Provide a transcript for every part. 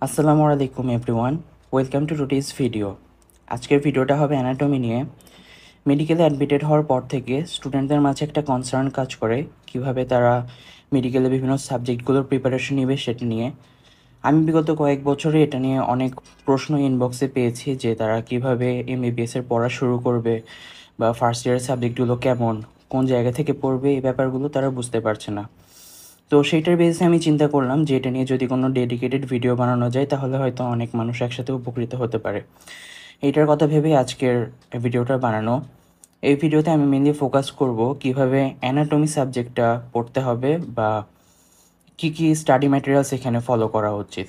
আসসালামু আলাইকুম everyone, welcome to today's video. আজকের ভিডিওটা হবে অ্যানাটমি নিয়ে। মেডিকেলে অ্যাডমিটেড হওয়ার পর থেকে স্টুডেন্টদের মাঝে একটা কনসার্ন কাজ করে কিভাবে তারা মেডিকেলে বিভিন্ন সাবজেক্টগুলোর প্রিপারেশন নেবে সেটা নিয়ে। আমি বিগত কয়েক বছরে এটা নিয়ে অনেক প্রশ্ন ইনবক্সে পেয়েছি যে তারা কিভাবে এমবিবিএসের পড়া শুরু করবে বা ফার্স্ট ইয়ারের সাবজেক্টগুলো কেমন, কোন জায়গা থেকে পড়বে, এই ব্যাপারগুলো তারা বুঝতে পারছে না। তো সেইটার বেসে আমি চিন্তা করলাম যে এটা নিয়ে যদি কোনো ডেডিকেটেড ভিডিও বানানো যায় তাহলে হয়তো অনেক মানুষ একসাথে উপকৃত হতে পারে। এইটার কথা ভেবেই আজকের ভিডিওটা বানানো। এই ভিডিওতে আমি মেনলি ফোকাস করব কিভাবে অ্যানাটমি সাবজেক্টটা পড়তে হবে বা কী কী স্টাডি ম্যাটেরিয়ালস এখানে ফলো করা উচিত।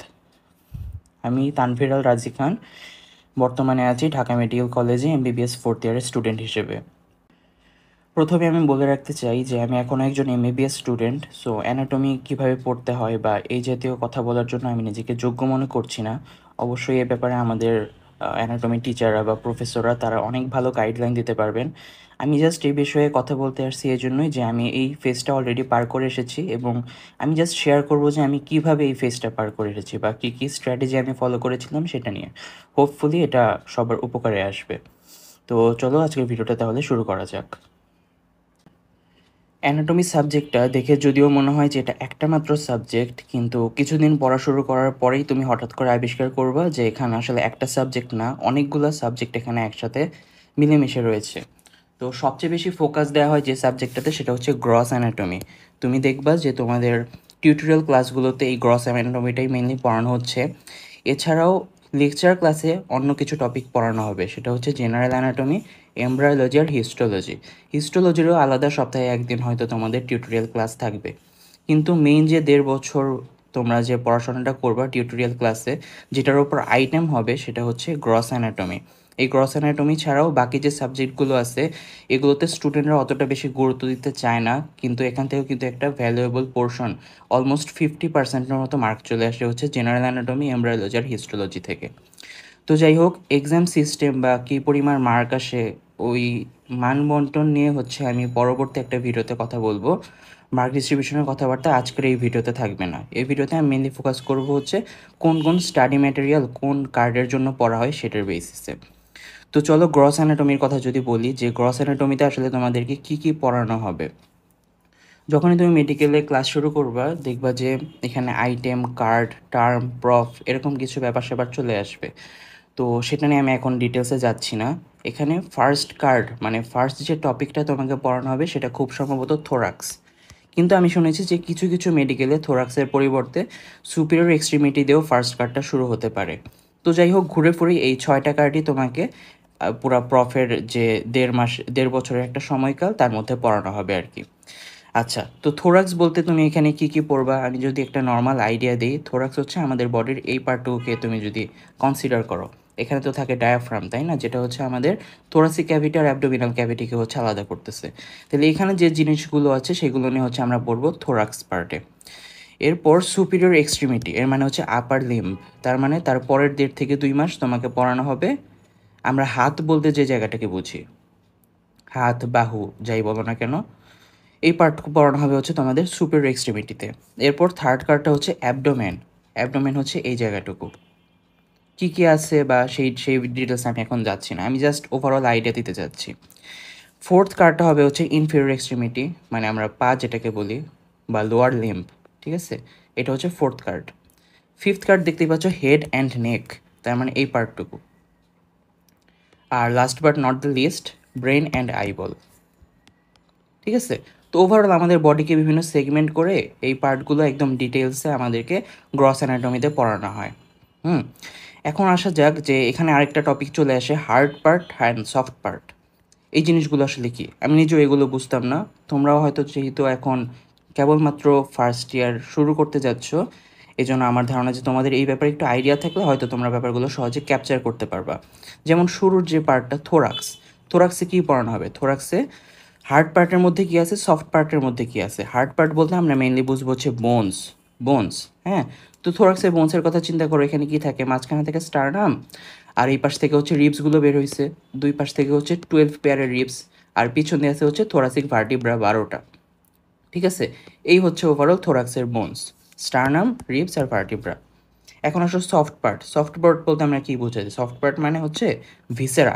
আমি তানভীর আল রাজি খান, বর্তমানে আছি ঢাকা মেডিকেল কলেজে এমবিবিএস ফোর্থ ইয়ারের স্টুডেন্ট হিসেবে। প্রথমে আমি বলে রাখতে চাই যে আমি এখন একজন এমবিবিএস স্টুডেন্ট, সো অ্যানাটমি কীভাবে পড়তে হয় বা এই জাতীয় কথা বলার জন্য আমি নিজেকে যোগ্য মনে করছি না। অবশ্যই এ ব্যাপারে আমাদের অ্যানাটমি টিচাররা বা প্রফেসররা তারা অনেক ভালো গাইডলাইন দিতে পারবেন। আমি জাস্ট এই বিষয়ে কথা বলতে আসছি এই জন্যই যে আমি এই ফেজটা অলরেডি পার করে এসেছি এবং আমি জাস্ট শেয়ার করব যে আমি কিভাবে এই ফেজটা পার করে এসেছি বা কী কী স্ট্র্যাটেজি আমি ফলো করেছিলাম সেটা নিয়ে। হোপফুলি এটা সবার উপকারে আসবে। তো চলো আজকের ভিডিওটা তাহলে শুরু করা যাক। অ্যানাটমি সাবজেক্টটা দেখে যদিও মনে হয় যে এটা একটা মাত্র সাবজেক্ট, কিন্তু কিছুদিন পড়া শুরু করার পরেই তুমি হঠাৎ করে আবিষ্কার করবা যে এখানে আসলে একটা সাবজেক্ট না, অনেকগুলো সাবজেক্ট এখানে একসাথে মিলেমিশে রয়েছে। তো সবচেয়ে বেশি ফোকাস দেওয়া হয় যে সাবজেক্টটাতে সেটা হচ্ছে গ্রস অ্যানাটমি। তুমি দেখবা যে তোমাদের টিউটোরিয়াল ক্লাসগুলোতে এই গ্রস অ্যানাটমিটাই মেইনলি পড়ানো হচ্ছে। এছাড়াও লেকচার ক্লাসে অন্য কিছু টপিক পড়ানো হবে, সেটা হচ্ছে জেনারেল অ্যানাটমি, এমব্রায়োলজি আর হিস্টোলজি। হিস্টোলজিরও আলাদা সপ্তাহে একদিন হয়তো তোমাদের টিউটোরিয়াল ক্লাস থাকবে। কিন্তু মেইন যে 1.5 বছর তোমরা যে পড়াশোনাটা করবা টিউটোরিয়াল ক্লাসে, যেটার ওপর আইটেম হবে সেটা হচ্ছে গ্রস অ্যানাটমি। এই গ্রস অ্যানাটমি ছাড়াও বাকি যে সাবজেক্টগুলো আছে এগুলোতে স্টুডেন্টরা অতটা বেশি গুরুত্ব দিতে চায় না, কিন্তু এখান থেকেও কিন্তু একটা ভ্যালুয়েবল পোর্শন, অলমোস্ট 50%-এর মতো মার্ক চলে আসে হচ্ছে জেনারেল অ্যানাটমি, এমব্রায়োলজি আর হিস্টোলজি থেকে। তো যাই হোক, এক্সাম সিস্টেম বা কী পরিমাণ মার্ক আসে ওই মানবন্টন নিয়ে হচ্ছে আমি পরবর্তী একটা ভিডিওতে কথা বলবো। মার্ক ডিস্ট্রিবিউশনের কথাবার্তা আজকের এই ভিডিওতে থাকবে না। এই ভিডিওতে আমি মেনলি ফোকাস করব হচ্ছে কোন কোন স্টাডি ম্যাটেরিয়াল কোন কার্ডের জন্য পড়া হয় সেটার বেসিসে। তো চলো গ্রস অ্যানাটমির কথা যদি বলি, যে গ্রস অ্যানাটমিতে আসলে তোমাদেরকে কী কী পড়ানো হবে। যখনই তুমি মেডিকেলে ক্লাস শুরু করবা দেখবা যে এখানে আইটেম, কার্ড, টার্ম, প্রফ এরকম কিছু ব্যাপার স্যাপার চলে আসবে। তো সেটা নিয়ে আমি এখন ডিটেলসে যাচ্ছি না। এখানে ফার্স্ট কার্ড মানে ফার্স্ট যে টপিকটা তোমাকে পড়ানো হবে সেটা খুব সম্ভবত থোরাক্স। কিন্তু আমি শুনেছি যে কিছু কিছু মেডিকেলে থোরাক্সের পরিবর্তে সুপিরিয়র এক্সট্রিমিটি দিয়েও ফার্স্ট কার্ডটা শুরু হতে পারে। তো যাই হোক, ঘুরে ফিরে এই 6টা কার্ডই তোমাকে পুরা প্রফের যে 1.5 বছরের একটা সময়কাল তার মধ্যে পড়ানো হবে আর কি। আচ্ছা, তো থোরাক্স বলতে তুমি এখানে কি কি পড়বা আমি যদি একটা নর্মাল আইডিয়া দিই, থোরাক্স হচ্ছে আমাদের বডির এই পার্টটুকুকে তুমি যদি কনসিডার করো, এখানে তো থাকে ডায়াফ্রাম, তাই না, যেটা হচ্ছে আমাদের থোরাসিক ক্যাভিটি আর অ্যাবডোমিনাল ক্যাভিটিকে হচ্ছে আলাদা করতেছে। তাহলে এখানে যে জিনিসগুলো আছে সেগুলো নিয়ে হচ্ছে আমরা পড়বো থোরাক্স পার্টে। এরপর সুপিরিয়র এক্সট্রিমিটি, এর মানে হচ্ছে আপার লিম্ব, তার মানে তার পরের 1.5 থেকে 2 মাস তোমাকে পড়ানো হবে। আমরা হাত বলতে যে জায়গাটাকে বুঝি, হাত, বাহু যাই বলো না কেন, এই পার্ট পড়ানো হবে হচ্ছে তোমাদের সুপিরিয়র এক্সট্রিমিটিতে। এরপর থার্ড কার্ডটা হচ্ছে অ্যাবডোমেন। অ্যাবডোমেন হচ্ছে এই জায়গাটুকু, কী কী আছে বা সেই সেই ডিটেলস আমি এখন যাচ্ছি না, আমি জাস্ট ওভারঅল আইডিয়া দিতে যাচ্ছি। ফোর্থ কার্ডটা হবে হচ্ছে ইনফেরিয়র এক্সট্রিমিটি, মানে আমরা পা যেটাকে বলি বা লোয়ার লিম্ব, ঠিক আছে, এটা হচ্ছে ফোর্থ কার্ড। ফিফথ কার্ড দেখতেই পাচ্ছ হেড অ্যান্ড নেক, তার মানে এই পার্টটুকু। আর last but not the least brain and eyeball, ঠিক আছে। তো ওভারঅল আমাদের বডিকে বিভিন্ন সেগমেন্ট করে এই পার্টগুলো একদম ডিটেলসে আমাদেরকে গ্রস অ্যানাটমিতে পড়ানো হয়। হুম, এখন আসা যাক যে এখানে আরেকটা টপিক চলে আসে, hard part and soft part. এই জিনিসগুলো আসলে কি, আমি নিজেও এগুলো বুঝতাম না। তোমরাও হয়তো যেহেতু এখন কেবলমাত্র ফার্স্ট ইয়ার শুরু করতে যাচ্ছ, এই জন্য আমার ধারণা যে তোমাদের এই ব্যাপারে একটু আইডিয়া থাকলে হয়তো তোমরা ব্যাপারগুলো সহজে ক্যাপচার করতে পারবা। যেমন শুরুর যে পার্টটা থোরাক্স, থোরাক্সে কী পড়ানো হবে, থোরাক্সে হার্ড পার্টের মধ্যে কী আছে, সফট পার্টের মধ্যে কী আছে। হার্ড পার্ট বলতে আমরা মেইনলি বুঝবো হচ্ছে বোনস, বোনস, হ্যাঁ। তো থোরাক্সের বোনসের কথা চিন্তা করো, এখানে কি থাকে, মাঝখানে থেকে স্টারনাম, আর এই পাশ থেকে হচ্ছে রিবসগুলো বের হয়েছে, দুই পাশ থেকে হচ্ছে 12 পেয়ারের রিবস, আর পিছন দিয়ে আছে হচ্ছে থোরাসিক ভার্টিব্রা 12টা, ঠিক আছে। এই হচ্ছে ওভারঅল থোরাক্সের বোনস, স্টারনাম, রিবস আর ভার্টিব্রা। এখন আসলে সফট পার্ট বলতে আমরা কী বোঝাই? সফট পার্ট মানে হচ্ছে ভিসেরা,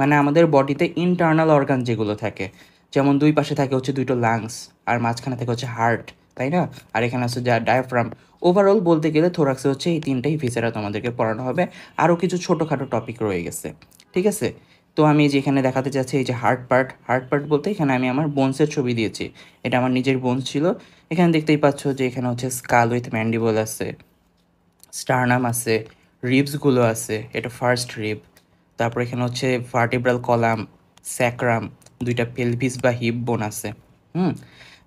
মানে আমাদের বডিতে ইন্টারনাল অর্গান যেগুলো থাকে, যেমন দুই পাশে থাকে হচ্ছে দুটো লাংস, আর মাঝখানে থাকে হচ্ছে হার্ট, তাই না? আর এখানে আছে যা ডায়াফ্রাম। ওভারঅল বলতে গেলে থোরাক্সে হচ্ছে এই তিনটাই ভিসেরা তোমাদেরকে পড়ানো হবে। আরও কিছু ছোটোখাটো টপিক রয়ে গেছে, ঠিক আছে? তো আমি যেখানে দেখাতে চাচ্ছি এই যে হার্ট পার্ট বলতে এখানে আমি আমার বোনসের ছবি দিয়েছি। এটা আমার নিজের বোনস ছিল। এখানে দেখতেই পাচ্ছ যে এখানে হচ্ছে স্কাল উইথ ম্যান্ডিবল আছে, স্টারনাম আছে, রিবসগুলো আছে, এটা ফার্স্ট রিব। তারপর এখানে হচ্ছে ভার্টিব্রাল কলাম, স্যাক্রাম, দুইটা পেলভিস বা হিপ বোন আছে।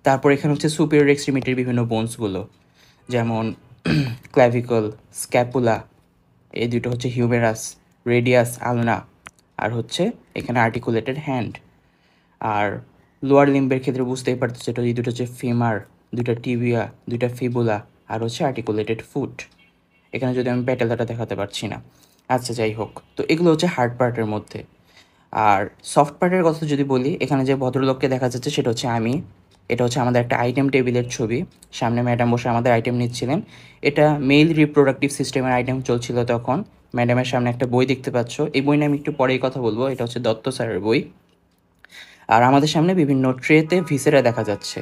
তারপর এখানে হচ্ছে সুপিরিয়র এক্সট্রিমিটির বিভিন্ন বোনসগুলো, যেমন ক্ল্যাভিকল, স্ক্যাপুলা, এই দুটো হচ্ছে হিউমেরাস, রেডিয়াস, আলনা, আর হচ্ছে এখানে আর্টিকুলেটেড হ্যান্ড। আর লোয়ার লিম্বের ক্ষেত্রে বুঝতেই পারতেছে এটা এই দুটো হচ্ছে ফিমার, দুইটা টিবিয়া, দুইটা ফিবুলা, আর হচ্ছে আর্টিকুলেটেড ফুট। এখানে যদি আমি প্যাটেলাটা দেখাতে পারছি না। আচ্ছা, যাই হোক, তো এগুলো হচ্ছে হার্ড পার্টের মধ্যে। আর সফট পার্টের কথা যদি বলি, এখানে যে ভদ্রলোককে দেখা যাচ্ছে সেটা হচ্ছে আমি। এটা হচ্ছে আমাদের একটা আইটেম টেবিলের ছবি, সামনে ম্যাডাম বসে আমাদের আইটেম নিচ্ছিলেন। এটা মেল রিপ্রোডাক্টিভ সিস্টেমের আইটেম চলছিল তখন। ম্যাডামের সামনে একটা বই দেখতে পাচ্ছ, এই বই নিয়ে আমি একটু পরেই কথা বলবো। এটা হচ্ছে দত্ত স্যারের বই। আর আমাদের সামনে বিভিন্ন ট্রেতে ভিসেরা দেখা যাচ্ছে।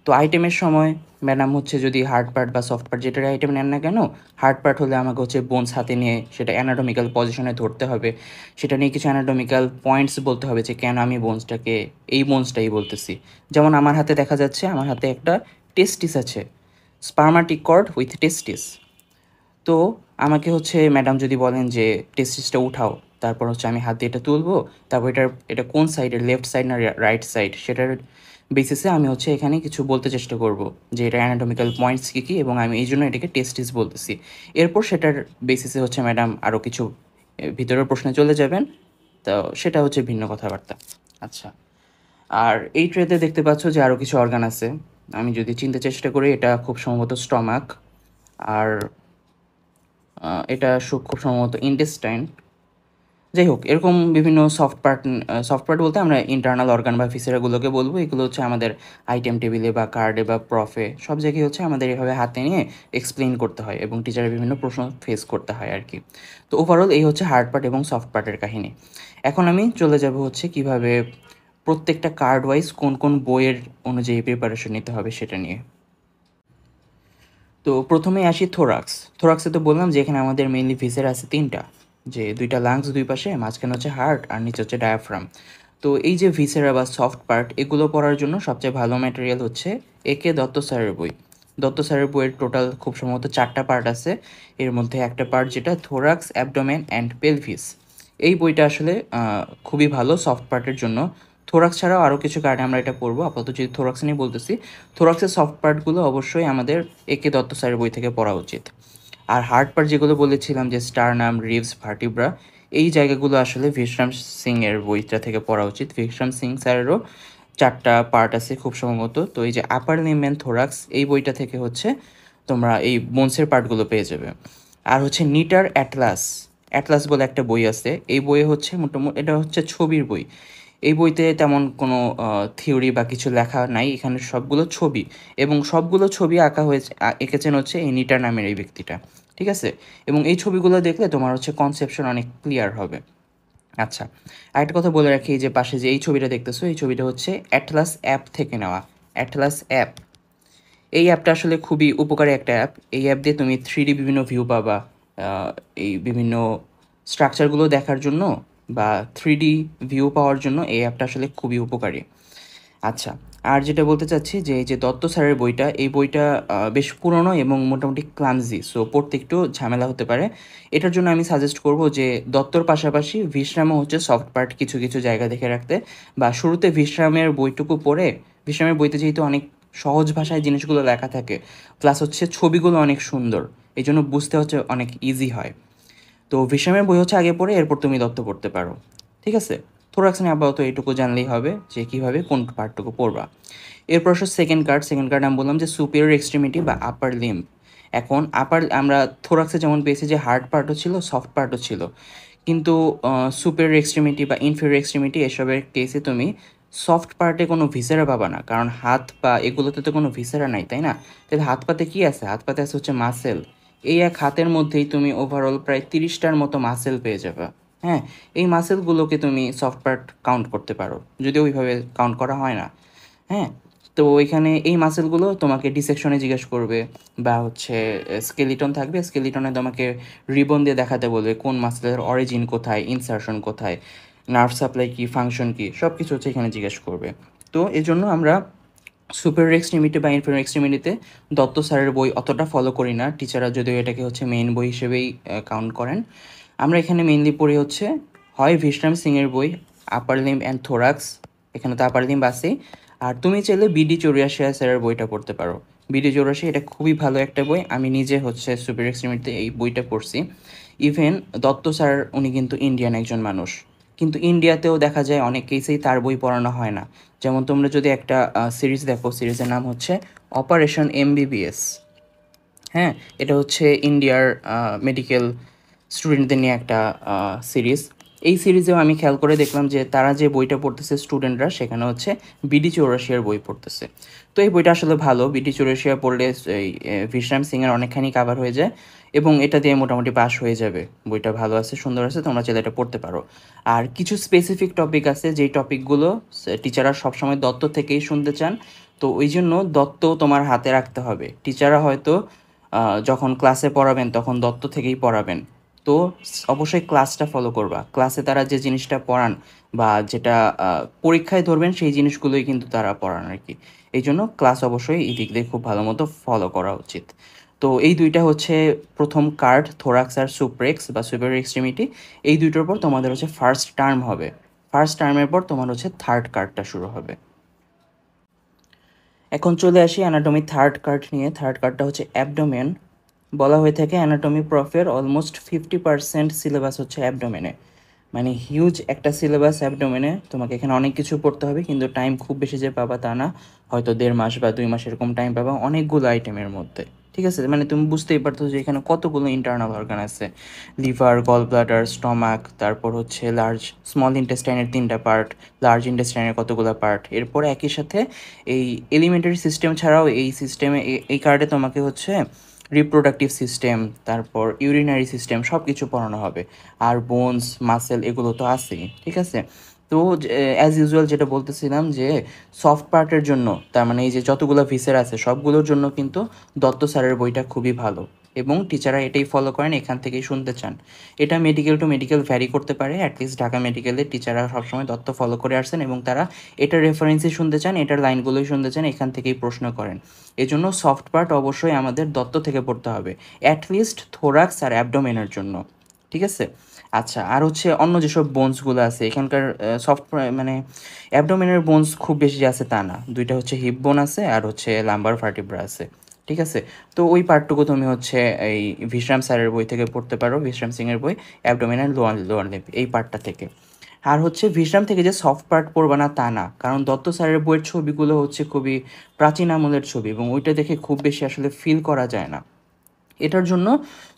তো আইটেমের সময় ম্যাডাম হচ্ছে যদি হার্ড পার্ট বা সফট পার্ট যেটার আইটেম নেন না কেন, হার্ড পার্ট হলে আমাকে হচ্ছে বোনস হাতে নিয়ে সেটা অ্যানাটমিক্যাল পজিশনে ধরতে হবে, সেটা নিয়ে কিছু অ্যানাটমিক্যাল পয়েন্টস বলতে হবে যে কেন আমি বোনসটাকে এই বোনসটাই বলতেছি। যেমন আমার হাতে দেখা যাচ্ছে, আমার হাতে একটা টেস্টিস আছে, স্পার্মাটিক কর্ড উইথ টেস্টিস। তো আমাকে হচ্ছে ম্যাডাম যদি বলেন যে টেস্টিসটা উঠাও, তারপর হচ্ছে আমি হাত দিয়ে এটা তুলবো, তারপর এটা কোন সাইডের, লেফট সাইড না রাইট সাইড, সেটার বেসিসে আমি হচ্ছে এখানে কিছু বলতে চেষ্টা করব যে এটা অ্যানাটমিক্যাল পয়েন্টস কী কী, এবং আমি এই জন্য এটাকে টেস্টিস বলতেছি। এরপর সেটার বেসিসে হচ্ছে ম্যাডাম আরও কিছু ভিতরের প্রশ্নে চলে যাবেন। তো সেটা হচ্ছে ভিন্ন কথাবার্তা। আচ্ছা, আর এই ট্রেতে দেখতে পাচ্ছ যে আরও কিছু অর্গান আছে। আমি যদি চিনতে চেষ্টা করি, এটা খুব সম্ভবত স্টমাক, আর এটা খুব সম্ভবত ইন্টেস্টাইন। যাই হোক, এরকম বিভিন্ন সফট পার্ট বলতে আমরা ইন্টারনাল অর্গান বা ভিসেরাগুলোকে বলবো। এগুলো হচ্ছে আমাদের আইটেম টেবিলে বা কার্ডে বা প্রফে সব জায়গায় হচ্ছে আমাদের এভাবে হাতে নিয়ে এক্সপ্লেইন করতে হয় এবং টিচারের বিভিন্ন প্রশ্ন ফেস করতে হয় আর কি। তো ওভারঅল এই হচ্ছে হার্ড পার্ট এবং সফট পার্টের কাহিনী। এখন আমি চলে যাব হচ্ছে কিভাবে প্রত্যেকটা কার্ড ওয়াইজ কোন কোন বইয়ের অনুযায়ী প্রিপারেশন নিতে হবে সেটা নিয়ে। তো প্রথমেই আসি থোরাক্সে তো বললাম যে এখানে আমাদের মেইনলি ভিসেরা আছে তিনটা, যে দুইটা লাংস দুই পাশে, মাঝখানে হচ্ছে হার্ট আর নিচে হচ্ছে ডায়াফ্রাম। তো এই যে ভিসেরা বা সফট পার্ট, এগুলো পড়ার জন্য সবচেয়ে ভালো ম্যাটেরিয়াল হচ্ছে একে দত্ত স্যারের বই। দত্ত স্যারের বইয়ের টোটাল খুব সম্ভবত 4টা পার্ট আছে। এর মধ্যে একটা পার্ট যেটা থোরাক্স, অ্যাবডোমেন অ্যান্ড পেলভিস। এই বইটা আসলে খুবই ভালো সফট পার্টের জন্য। থোরাক্স ছাড়াও আরও কিছু কারণে আমরা এটা পড়বো, আপাতত যদি থোরাক্স নিয়ে বলতেছি, থোরাক্সের সফট পার্টগুলো অবশ্যই আমাদের একে দত্ত স্যারের বই থেকে পড়া উচিত। আর হার্ড পার্ট যেগুলো বলেছিলাম যে স্টারনাম, রিবস, ভার্টিব্রা, এই জায়গাগুলো আসলে ভিশ্রাম সিংয়ের বইটা থেকে পড়া উচিত। ভিশ্রাম সিং স্যারেরও 4টা পার্ট আছে খুব সম্ভবত। তো এই যে আপার লিম্ব অ্যান্ড থোরাক্স, এই বইটা থেকে হচ্ছে তোমরা এই বোনসের পার্টগুলো পেয়ে যাবে। আর হচ্ছে নিটার অ্যাটলাস, অ্যাটলাস বলে একটা বই আছে। এই বইয়ে হচ্ছে মোটামুটি এটা হচ্ছে ছবির বই। এই বইতে তেমন কোনো থিওরি বা কিছু লেখা নাই, এখানে সবগুলো ছবি, এবং সবগুলো ছবি আঁকা হয়েছে, এঁকেছেন হচ্ছে এই নিটার নামের এই ব্যক্তিটা, ঠিক আছে? এবং এই ছবিগুলো দেখলে তোমার হচ্ছে কনসেপশন অনেক ক্লিয়ার হবে। আচ্ছা, আরেকটা কথা বলে রাখি, যে পাশে যে এই ছবিটা দেখতেছো, এই ছবিটা হচ্ছে অ্যাটলাস অ্যাপ থেকে নেওয়া। অ্যাটলাস অ্যাপ, এই অ্যাপটা আসলে খুবই উপকারী একটা অ্যাপ। এই অ্যাপ দিয়ে তুমি 3D বিভিন্ন ভিউ পাবা, এই বিভিন্ন স্ট্রাকচারগুলো দেখার জন্য বা 3D ভিউ পাওয়ার জন্য এই অ্যাপটা আসলে খুবই উপকারী। আচ্ছা, আর যেটা বলতে চাচ্ছি যে এই যে দত্ত স্যারের বইটা, এই বইটা বেশ পুরনো এবং মোটামুটি ক্লামজি, সো পড়তে একটু ঝামেলা হতে পারে। এটার জন্য আমি সাজেস্ট করব যে দত্তর পাশাপাশি বিশ্রামও হচ্ছে সফট পার্ট কিছু কিছু জায়গা দেখে রাখতে, বা শুরুতে বিশ্রামের বইটুকু পড়ে, বিশ্রামের বইতে যেহেতু অনেক সহজ ভাষায় জিনিসগুলো লেখা থাকে, প্লাস হচ্ছে ছবিগুলো অনেক সুন্দর, এই জন্য বুঝতে হচ্ছে অনেক ইজি হয়। তো বিশ্রামের বই হচ্ছে আগে পড়ে, এরপর তুমি দত্ত পড়তে পারো, ঠিক আছে? থোরাক্স নিয়ে আপাতত এইটুকু জানলেই হবে যে কীভাবে কোন পার্টটুকু পড়বা। এরপর আসলে সেকেন্ড কার্ড আমি বললাম যে সুপিরিয়র এক্সট্রিমিটি বা আপার লিম্ব। এখন আমরা থোরাক্সে যেমন পেয়েছি যে হার্ড পার্টও ছিল, সফট পার্টও ছিল, কিন্তু সুপিরিয়র এক্সট্রিমিটি বা ইনফিরিয়র এক্সট্রিমিটি এসবের কেসে তুমি সফট পার্টে কোনো ভিসেরা পাবা না, কারণ হাত পা এগুলোতে তো কোনো ভিসেরা নাই, তাই না? তাহলে হাত পাতে কী আছে? হাত পাতে আছে হচ্ছে মাসেল। এই এক হাতের মধ্যেই তুমি ওভারঅল প্রায় 30টার মতো মাসেল পেয়ে যাবে। হ্যাঁ, এই মাসেলগুলোকে তুমি সফট পার্ট কাউন্ট করতে পারো, যদিও ওইভাবে কাউন্ট করা হয় না। হ্যাঁ, তো এখানে এই মাসেলগুলো তোমাকে ডিসেকশনে জিজ্ঞেস করবে, বা হচ্ছে স্কেলিটন থাকবে, স্কেলিটনে তোমাকে রিবন দিয়ে দেখাতে বলবে কোন মাসেলের অরিজিন কোথায়, ইনসারশন কোথায়, নার্ভ সাপ্লাই কী, ফাংশন কী, সব কিছু হচ্ছে এখানে জিজ্ঞেস করবে। তো এই জন্য আমরা সুপিরিয়র এক্সট্রিমিটি বা ইনফেরিয়র এক্সট্রিমিটিতে দত্ত স্যারের বই অতটা ফলো করি না, টিচাররা যদিও এটাকে হচ্ছে মেইন বই হিসেবেই কাউন্ট করেন। আমরা এখানে মেইনলি পড়ি হচ্ছে হয় ভিশরাম সিংয়ের বই আপার লিম্ব অ্যান্ড থোরাক্স, এখানে তো আপার লিম্ব আছে। আর তুমি চাইলে বিডি চৌরাশিয়া স্যারের বইটা পড়তে পারো। বিডি চৌরাশিয়া এটা খুবই ভালো একটা বই, আমি নিজে হচ্ছে সুপিরিয়র এক্সট্রিমিটিতে এই বইটা পড়ছি। ইভেন দত্ত স্যার উনি কিন্তু ইন্ডিয়ান একজন মানুষ, কিন্তু ইন্ডিয়াতেও দেখা যায় অনেক কেসেই তার বই পড়ানো হয় না। যেমন তোমরা যদি একটা সিরিজ দেখো, সিরিজের নাম হচ্ছে অপারেশন এমবিবিএস। হ্যাঁ, এটা হচ্ছে ইন্ডিয়ার মেডিকেল স্টুডেন্টদের নিয়ে একটা সিরিজ। এই সিরিজেও আমি খেয়াল করে দেখলাম যে তারা যে বইটা পড়তেছে স্টুডেন্টরা, সেখানে হচ্ছে বিডি চৌরাশিয়ার বই পড়তেছে। তো এই বইটা আসলে ভালো, বিডি চৌরাশিয়া পড়লে এই ভিশরাম সিংয়ের অনেকখানি কাভার হয়ে যায়, এবং এটা দিয়ে মোটামুটি পাস হয়ে যাবে। বইটা ভালো আছে, সুন্দর আছে, তোমরা চাইলে এটা পড়তে পারো। আর কিছু স্পেসিফিক টপিক আছে যেই টপিকগুলো টিচাররা সবসময় দত্ত থেকেই শুনতে চান, তো ওই জন্য দত্ত তোমার হাতে রাখতে হবে। টিচাররা হয়তো যখন ক্লাসে পড়াবেন তখন দত্ত থেকেই পড়াবেন, তো অবশ্যই ক্লাসটা ফলো করবা। ক্লাসে তারা যে জিনিসটা পড়ান বা যেটা পরীক্ষায় ধরবেন সেই জিনিসগুলোই কিন্তু তারা পড়ান আর কি। এই জন্য ক্লাস অবশ্যই এই দিক দিয়ে খুব ভালো মতো ফলো করা উচিত। তো এই দুইটা হচ্ছে প্রথম কার্ড, থোরাক্স আর সুপ্রেক্স বা সুপিরিয়র এক্সট্রিমিটি। এই দুইটার পর তোমাদের হচ্ছে ফার্স্ট টার্ম হবে, ফার্স্ট টার্মের পর তোমার হচ্ছে থার্ড কার্ডটা শুরু হবে। এখন চলে আসি অ্যানাটমি থার্ড কার্ড নিয়ে। থার্ড কার্ডটা হচ্ছে অ্যাবডোমেন। বলা হয়ে থাকে অ্যানাটমি প্রফের অলমোস্ট 50% সিলেবাস হচ্ছে অ্যাবডোমেনে, মানে হিউজ একটা সিলেবাস অ্যাবডোমেনে। তোমাকে এখানে অনেক কিছু পড়তে হবে, কিন্তু টাইম খুব বেশি যে পাবা তা না, হয়তো 1.5 মাস বা 2 মাস এরকম টাইম পাবা অনেকগুলো আইটেমের মধ্যে। ঠিক আছে, মানে তুমি বুঝতেই পারতো যে এখানে কতগুলো ইন্টারনাল অর্গান আছে, লিভার, গল ব্লাডার, স্টমাক, তারপর হচ্ছে লার্জ স্মল ইন্টেস্টাইনের 3টা পার্ট, লার্জ ইন্টেস্টাইনের কতগুলো পার্ট, এরপর একই সাথে এই এলিমেন্টারি সিস্টেম ছাড়াও এই সিস্টেমে এই কার্ডে তোমাকে হচ্ছে রিপ্রোডাক্টিভ সিস্টেম, তারপর ইউরিনারি সিস্টেম সব কিছু পড়ানো হবে। আর বোনস, মাসেল এগুলো তো আছেই। ঠিক আছে, তো অ্যাজ ইউজুয়াল যেটা বলতেছিলাম যে সফট পার্টের জন্য, তার মানে এই যে যতগুলো ভিসের আছে সবগুলোর জন্য কিন্তু দত্ত স্যারের বইটা খুবই ভালো, এবং টিচাররা এটাই ফলো করেন, এখান থেকেই শুনতে চান। এটা মেডিকেল টু মেডিকেল ভ্যারি করতে পারে, অ্যাটলিস্ট ঢাকা মেডিকেলে টিচাররা সবসময় দত্ত ফলো করে আসছেন, এবং তারা এটার রেফারেন্সই শুনতে চান, এটার লাইনগুলোই শুনতে চান, এখান থেকেই প্রশ্ন করেন। এজন্য সফট পার্ট অবশ্যই আমাদের দত্ত থেকে পড়তে হবে, অ্যাটলিস্ট থোরাক্স আর অ্যাবডোমেনের জন্য। ঠিক আছে, আচ্ছা, আর হচ্ছে অন্য যেসব বোনসগুলো আছে এখানকার সফট মানে অ্যাবডোমেনের বোনস খুব বেশি আছে তা না, দুইটা হচ্ছে হিপ বোন আছে আর হচ্ছে লাম্বার ভার্টিব্রা আছে। ঠিক আছে, তো ওই পার্টটুকু তুমি হচ্ছে এই ভিশরাম স্যারের বই থেকে পড়তে পারো, ভিশরাম সিংয়ের বই অ্যাবডোমিনাল লোয়ার লোয়ার লিম্ব এই পার্টটা থেকে। আর হচ্ছে ভিশরাম থেকে যে সফট পার্ট পড়বে না তা না, কারণ দত্ত স্যারের বইয়ের ছবিগুলো হচ্ছে খুবই প্রাচীন আমলের ছবি, এবং ওইটা দেখে খুব বেশি আসলে ফিল করা যায় না। এটার জন্য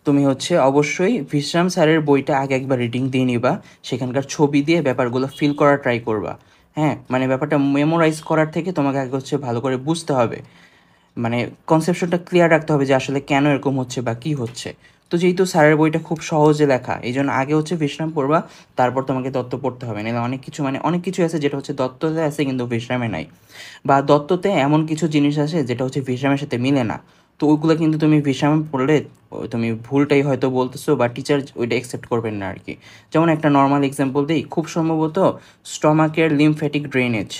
তুমি হচ্ছে অবশ্যই বিশ্রাম স্যারের বইটা আগে একবার রিডিং দিয়ে নিবা, সেখানকার ছবি দিয়ে ব্যাপারগুলো ফিল করার ট্রাই করবা। হ্যাঁ, মানে ব্যাপারটা মেমোরাইজ করার থেকে তোমাকে আগে হচ্ছে ভালো করে বুঝতে হবে, মানে কনসেপশনটা ক্লিয়ার রাখতে হবে যে আসলে কেন এরকম হচ্ছে বা কী হচ্ছে। তো যেহেতু স্যারের বইটা খুব সহজে লেখা, এই জন্য আগে হচ্ছে বিশ্রাম পড়বা, তারপর তোমাকে দত্ত পড়তে হবে, নাহলে অনেক কিছু মানে অনেক কিছু আছে যেটা হচ্ছে দত্ততে আছে কিন্তু বিশ্রামে নাই, বা দত্ততে এমন কিছু জিনিস আছে যেটা হচ্ছে বিশ্রামের সাথে মিলে না। তো ওইগুলো কিন্তু তুমি বিশ্রামে পড়লে তুমি ভুলটাই হয়তো বলতেছো, বা টিচার ওইটা অ্যাকসেপ্ট করবেন না আর কি। যেমন একটা নর্মাল এক্সাম্পল দিই, খুব সম্ভবত স্টমাকের লিমফ্যাটিক ড্রেনেজ,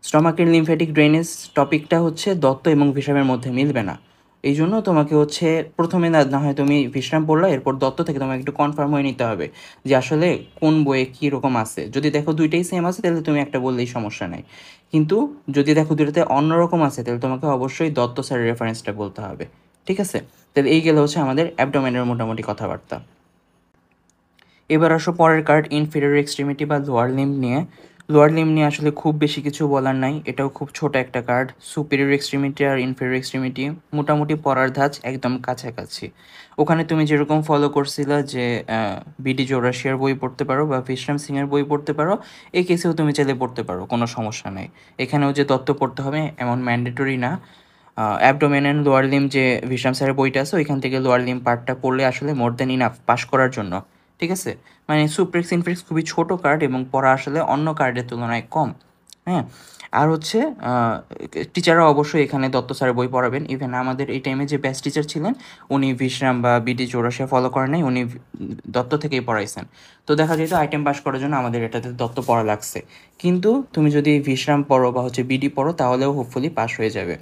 স্টমাকের লিমফ্যাটিক ড্রেনেজ টপিকটা হচ্ছে দত্ত এবং ভিশরামের মধ্যে মিলবে না। এই জন্য তোমাকে হচ্ছে প্রথমে না না হয় তুমি বিশ্রাম পড়লা, এরপর দত্ত থেকে তোমাকে একটু কনফার্ম হয়ে নিতে হবে যে আসলে কোন বইয়ে কী রকম আছে। যদি দেখো দুইটাই সেম আছে তাহলে তুমি একটা বললেই সমস্যা নেই, কিন্তু যদি দেখো দুইটাতে অন্যরকম আছে তাহলে তোমাকে অবশ্যই দত্ত স্যারের রেফারেন্সটা বলতে হবে। ঠিক আছে, তাহলে এই গেলে হচ্ছে আমাদের অ্যাবডোমেনের মোটামুটি কথাবার্তা। এবার আসো পরের কার্ড ইনফেরিয়র এক্সট্রিমিটি বা লোয়ার লিম্ব নিয়ে। লোয়ার লিম্ব নিয়ে আসলে খুব বেশি কিছু বলার নাই, এটাও খুব ছোট একটা কার্ড। সুপিরিয়র এক্সট্রিমিটি আর ইনফেরিয়র এক্সট্রিমিটি মোটামুটি পড়ার ধাঁচ একদম কাছাকাছি। ওখানে তুমি যেরকম ফলো করছিলা যে বিডি চৌরাশিয়ার বই পড়তে পারো বা বিশ্রাম সিংয়ের বই পড়তে পারো, এই কেসেও তুমি চাইলে পড়তে পারো, কোনো সমস্যা নেই। এখানেও যে তত্ত্ব পড়তে হবে এমন ম্যান্ডেটরি না। অ্যাবডোমেন অ্যান্ড লোয়ার লিম্ব যে ভিশরাম স্যারের বইটা আছে ওইখান থেকে লোয়ার লিম্ব পার্টটা পড়লে আসলে মোর দ্যান ইনাফ পাস করার জন্য, ঠিক আছে? মানে সুপ্রেক্স ইনফ্রেক্স খুবই ছোটো কার্ড এবং পড়া আসলে অন্য কার্ডের তুলনায় কম, হ্যাঁ। আর হচ্ছে টিচাররা অবশ্যই এখানে দত্ত স্যারের বই পড়াবেন। ইভেন আমাদের এই টাইমে যে বেস্ট টিচার ছিলেন উনি ভিশরাম বা বিডি চৌরাশিয়া ফলো করেন নাই, উনি দত্ত থেকেই পড়াইছেন। তো দেখা যেত আইটেম পাস করার জন্য আমাদের এটাতে দত্ত পড়া লাগছে, কিন্তু তুমি যদি ভিশরাম পড়ো বা হচ্ছে বিডি পড়ো তাহলেও হোপফুলি পাস হয়ে যাবে।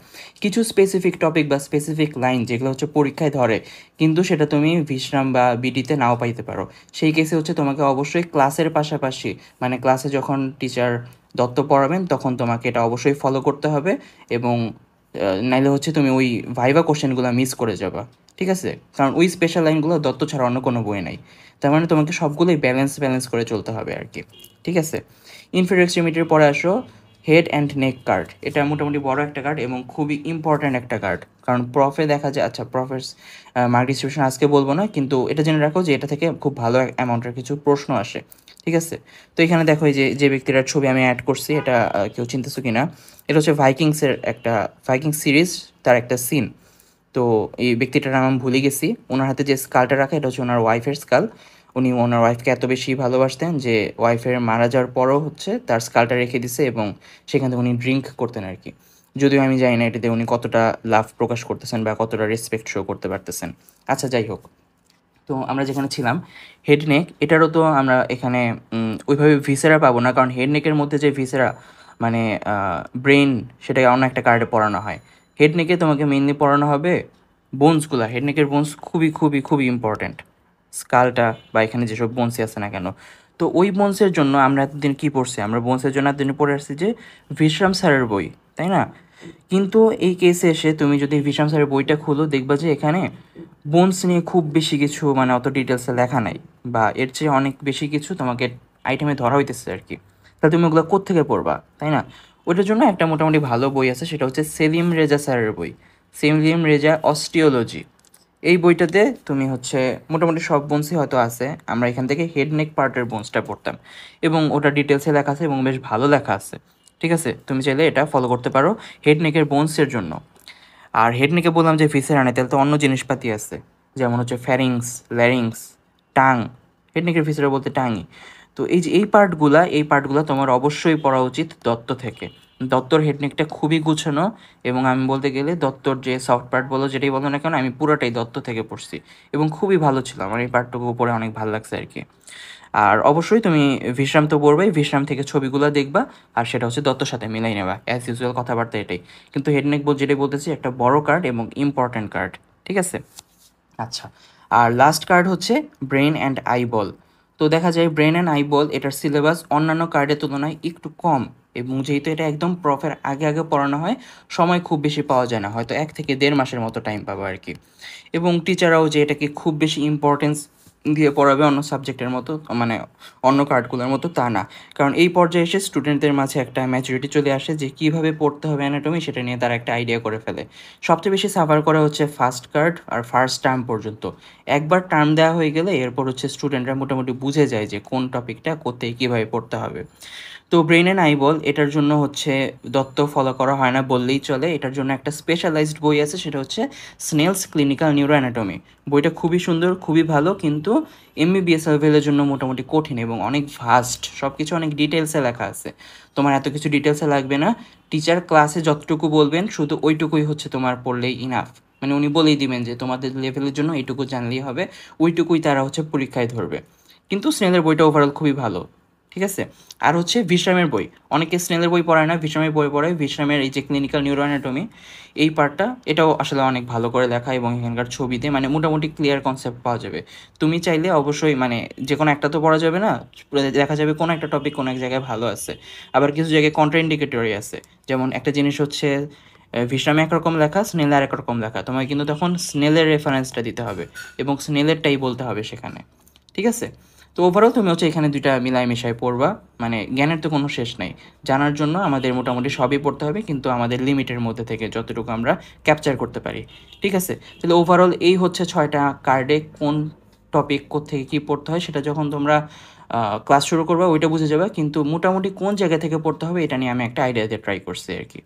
কিছু স্পেসিফিক টপিক বা স্পেসিফিক লাইন যেগুলো হচ্ছে পরীক্ষায় ধরে কিন্তু সেটা তুমি ভিশরাম বা বিডিতে নাও পাইতে পারো, সেই কেসে হচ্ছে তোমাকে অবশ্যই ক্লাসের পাশাপাশি মানে ক্লাসে যখন টিচার দত্ত পড়াবেন তখন তোমাকে এটা অবশ্যই ফলো করতে হবে এবং নাইলে হচ্ছে তুমি ওই ভাইভা কোশ্চেনগুলো মিস করে যাবা, ঠিক আছে? কারণ ওই স্পেশাল লাইনগুলো দত্ত ছাড়া অন্য কোনো বই নাই। তার মানে তোমাকে সবগুলোই ব্যালেন্স করে চলতে হবে আর কি, ঠিক আছে? ইনফিরিয়র এক্সট্রিমিটির পরে আসো হেড অ্যান্ড নেক কার্ড। এটা মোটামুটি বড় একটা কার্ড এবং খুবই ইম্পর্ট্যান্ট একটা কার্ড, কারণ প্রফে দেখা যায়, আচ্ছা প্রফের মার্ক ডিস্ট্রিবিউশন আজকে বলবো না, কিন্তু এটা জেনে রাখো যে এটা থেকে খুব ভালো অ্যামাউন্টের কিছু প্রশ্ন আসে, ঠিক আছে? তো এখানে দেখো এই যে যে ব্যক্তিটার ছবি আমি অ্যাড করছি, এটা কেউ চিনতেছো কি না? এটা হচ্ছে ভাইকিংসের একটা ভাইকিং সিরিজ, তার একটা সিন। তো এই ব্যক্তিটার নাম আমি ভুলে গেছি। ওনার হাতে যে স্কালটা রাখা এটা হচ্ছে ওনার ওয়াইফের স্কাল। উনি ওনার ওয়াইফকে এত বেশি ভালোবাসতেন যে ওয়াইফের মারা যাওয়ার পরও হচ্ছে তার স্কালটা রেখে দিছে এবং সেখান থেকে উনি ড্রিঙ্ক করতেন আর কি। যদিও আমি জানি না এটাতে উনি কতটা লাভ প্রকাশ করতেছেন বা কতটা রেসপেক্ট শো করতে পারতেছেন। আচ্ছা যাই হোক, তো আমরা যেখানে ছিলাম হেড নেক, এটারও তো আমরা এখানে ওইভাবে ভিসেরা পাবো না, কারণ হেড নেকের মধ্যে যে ভিসেরা মানে ব্রেন, সেটাকে অন্য একটা কার্ডে পড়ানো হয়। হেড নেকে তোমাকে মেইনলি পড়ানো হবে বোনসগুলো। হেড নেকের বোনস খুবই খুবই খুবই ইম্পর্ট্যান্ট, স্কালটা বা এখানে যেসব বোনসই আছে না কেন। তো ওই বোনসের জন্য আমরা এতদিন কী পড়ছি, আমরা বোনসের জন্য এতদিন পড়ে আসছি যে বিশ্রাম স্যারের বই, তাই না? কিন্তু এই কেসে এসে তুমি যদি ভিশাম স্যারের বইটা খুলো দেখবা যে এখানে বোনস নিয়ে খুব বেশি কিছু মানে অত ডিটেলসে লেখা নাই, বা এর চেয়ে অনেক বেশি কিছু তোমাকে আইটেমে ধরা হইতেছে আর কি। তাহলে তুমি ওগুলো কোত্থেকে পড়বা, তাই না? ওইটার জন্য একটা মোটামুটি ভালো বই আছে, সেটা হচ্ছে সেলিম রেজা স্যারের বই, সেলিম রেজা অস্টিওলজি। এই বইটাতে তুমি হচ্ছে মোটামুটি সব বোনসই হয়তো আছে। আমরা এখান থেকে হেড নেক পার্টের বোনসটা পড়তাম এবং ওটা ডিটেলসে লেখা আছে এবং বেশ ভালো লেখা আছে, ঠিক আছে? তুমি চাইলে এটা ফলো করতে পারো হেড নেকের বোনসের জন্য। আর হেড নেকে বললাম যে ফিসের আনে, তাহলে তো অন্য জিনিসপাতি আছে, যেমন হচ্ছে ফ্যারিংস, ল্যারিংস, টাং। হেড নেকের ফিসেরা বলতে টাঙি। তো এই যে এই পার্টগুলো তোমার অবশ্যই পড়া উচিত দত্ত থেকে। দত্তর হেডনেকটা খুবই গুছানো এবং আমি বলতে গেলে দত্তর যে সফট পার্ট বলো যেটাই বলো না কেন, আমি পুরোটাই দত্ত থেকে পড়ছি এবং খুবই ভালো ছিল। আমার এই পার্টটুকু পড়ে অনেক ভালো লাগছে আর কি। আর অবশ্যই তুমি বিশ্রাম তো পড়বেই, বিশ্রাম থেকে ছবিগুলো দেখবা আর সেটা হচ্ছে দত্তর সাথে মিলাই নেবা, অ্যাজ ইউজুয়াল কথাবার্তা এটাই। কিন্তু হেডনেক যেটাই বলতেছি একটা বড় কার্ড এবং ইম্পর্ট্যান্ট কার্ড, ঠিক আছে? আচ্ছা, আর লাস্ট কার্ড হচ্ছে ব্রেন অ্যান্ড আইবল। তো দেখা যায় ব্রেন অ্যান্ড আইবল এটার সিলেবাস অন্যান্য কার্ডের তুলনায় একটু কম, এবং যেহেতু এটা একদম প্রফের আগে আগে পড়ানো হয় সময় খুব বেশি পাওয়া যায় না, হয়তো 1 থেকে 1.5 মাসের মতো টাইম পাবো আর কি। এবং টিচাররাও যে এটাকে খুব বেশি ইম্পর্টেন্স দিয়ে পড়াবে অন্য সাবজেক্টের মতো, মানে অন্য কার্ডগুলোর মতো তা না। কারণ এই পর্যায়ে এসে স্টুডেন্টদের মাঝে একটা ম্যাচুরিটি চলে আসে যে কীভাবে পড়তে হবে অ্যানাটমি, সেটা নিয়ে তারা একটা আইডিয়া করে ফেলে। সবচেয়ে বেশি সাফার করা হচ্ছে ফার্স্ট কার্ড আর ফার্স্ট টার্ম পর্যন্ত। একবার টার্ম দেওয়া হয়ে গেলে এরপর হচ্ছে স্টুডেন্টরা মোটামুটি বুঝে যায় যে কোন টপিকটা কোথায় কীভাবে পড়তে হবে। তো ব্রেন অ্যান্ড আইবল এটার জন্য হচ্ছে দত্ত ফলো করা হয় না বললেই চলে। এটার জন্য একটা স্পেশালাইজড বই আছে, সেটা হচ্ছে স্নেলস ক্লিনিক্যাল নিউরো অ্যানাটমি। বইটা খুবই সুন্দর, খুবই ভালো, কিন্তু এমবিবিএস লেভেলের জন্য মোটামুটি কঠিন এবং অনেক ভাস্ট, সব কিছু অনেক ডিটেলসে লেখা আছে। তোমার এত কিছু ডিটেলসে লাগবে না, টিচার ক্লাসে যতটুকু বলবেন শুধু ওইটুকুই হচ্ছে তোমার পড়লেই ইনাফ। মানে উনি বলেই দিবেন যে তোমাদের লেভেলের জন্য এইটুকু জানলেই হবে, ওইটুকুই তারা হচ্ছে পরীক্ষায় ধরবে। কিন্তু স্নেলের বইটা ওভারঅল খুবই ভালো, ঠিক আছে? আর হচ্ছে বিশ্রামের বই, অনেকে স্নেলের বই পড়ায় না, বিশ্রামের বই পড়ে। বিশ্রামের এই যে ক্লিনিক্যাল নিউরো অ্যানাটমি, এই পার্টটা এটাও আসলে অনেক ভালো করে লেখা এবং এখানকার ছবিতে মানে মোটামুটি ক্লিয়ার কনসেপ্ট পাওয়া যাবে। তুমি চাইলে অবশ্যই মানে যে কোনো একটা তো পড়া যাবে না, দেখা যাবে কোনো একটা টপিক কোনো এক জায়গায় ভালো আছে, আবার কিছু জায়গায় কন্ট্রাইন্ডিকেটরি আছে। যেমন একটা জিনিস হচ্ছে বিশ্রামে একরকম লেখা, স্নেলে আর একরকম লেখা, তোমাকে কিন্তু তখন স্নেলের রেফারেন্সটা দিতে হবে এবং স্নেলেরটাই বলতে হবে সেখানে, ঠিক আছে? তো ওভারঅল তুমি হচ্ছে এখানে দুইটা মিলায় মিশায় পড়বা, মানে জ্ঞানের তো কোনো শেষ নাই। জানার জন্য আমাদের মোটামুটি সবই পড়তে হবে, কিন্তু আমাদের লিমিটের মধ্যে থেকে যতটুকু আমরা ক্যাপচার করতে পারি, ঠিক আছে? তাহলে ওভারঅল এই হচ্ছে 6টা কার্ডে কোন টপিক কোত্থেকে কী পড়তে হয় সেটা যখন তোমরা ক্লাস শুরু করবা ওইটা বুঝে যাবে, কিন্তু মোটামুটি কোন জায়গা থেকে পড়তে হবে এটা নিয়ে আমি একটা আইডিয়া দিয়ে ট্রাই করছি আর কি।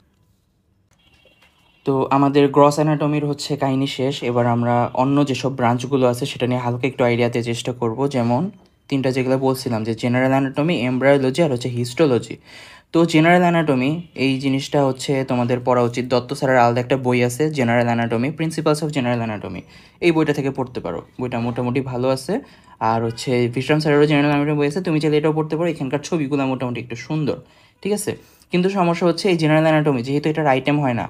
তো আমাদের গ্রস অ্যানাটমির হচ্ছে কাহিনী শেষ। এবার আমরা অন্য যেসব ব্রাঞ্চগুলো আছে সেটা নিয়ে হালকা একটু আইডিয়াতে চেষ্টা করব। যেমন ৩টা যেগুলো বলছিলাম যে জেনারেল অ্যানাটমি, এমব্রায়োলজি আর হচ্ছে হিস্টোলজি। তো জেনারেল অ্যানাটমি এই জিনিসটা হচ্ছে তোমাদের পড়া উচিত। দত্ত স্যারের আলাদা একটা বই আছে general anatomy, principles of general anatomy. এই বইটা থেকে পড়তে পারো, বইটা মোটামুটি ভালো আছে। আর হচ্ছে বিক্রম স্যারেরও জেনারেল অ্যানাটমি বই আছে, তুমি চাইলে এটাও পড়তে পারো। এখানকার ছবিগুলো মোটামুটি একটু সুন্দর, ঠিক আছে। কিন্তু সমস্যা হচ্ছে এই জেনারেল অ্যানাটমি যেহেতু এটার আইটেম হয় না,